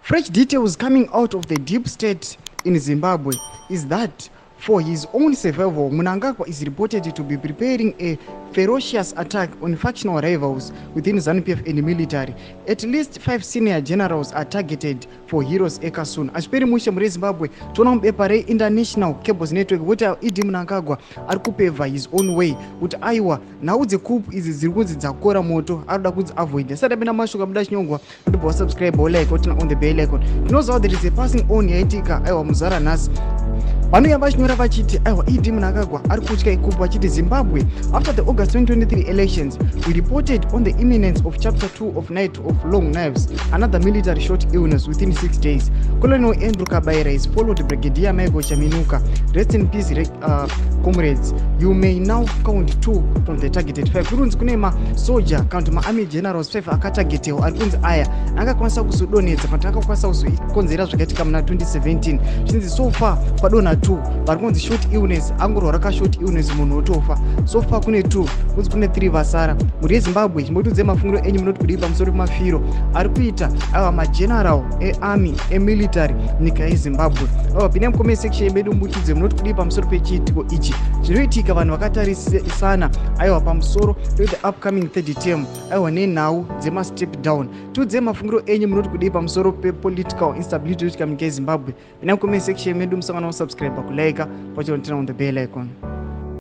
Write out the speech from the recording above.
Fresh details coming out of the deep state in Zimbabwe is that for his own survival, Mnangagwa is reported to be preparing a ferocious attack on factional rivals within ZANU-PF and the military. At least 5 senior generals are targeted for heroes eka soon. Ashperi mushe muri Zimbabwe, tona mubepa International Cables Network, kuti Idi Mnangagwa ari kupeva his own way, kuti aiwa nhau coup izi ziri kunzi dzakora moto, aruda kunzi avoid. Sada bena mashuka muda chinyongwa, kuti subscribe or like, kuti on the bell icon. You know how there is a passing on yaitika, aiwa muzara nasi. Vanhu vachnyora vachiti aiwa Idi Mnangagwa ari kutya ikupu vachiti Zimbabwe after the August 2023 elections we reported on the imminence of chapter 2 of Night of Long Knives, another military short illness within 6 days. Colonel Andrew Kabaira is followed Brigadier Michael Chaminuka. Rest in peace comrades, you may now count 2 from the targeted 5. Kurunzi kune soldier count army generals 5 akatargetewa ari kunzi aya akakwanisa kusudonedza kuti akakwanisa kuzokonzera zvakaitika muna 2017 zvinzi so far padona 2 vari kunzi short illness angorwara kashort illness munhu otofa. So far kune 2 kunzi kune 3 vasara. Muri yeZimbabwe chimbotudze mafungiro enyu munoti kudii pamusoro pemafiro ari kuita ava mageneral earmy emilitary nyika yeZimbabwe. Ava pine mucomment section yedu mutudze munoti kudii pamusoro pechiitiko ichi zvinoitika vanhu vakatarisana aiwa pamusoro the upcoming third term aiwa nenhau dzemastep down. Tudze mafungiro enyu munoti kudii pamusoro pepolitical instability yoitika munyika yeZimbabwe. Pine mucomment section yedu musangana kusubscribe kulike pachona on the bell icon.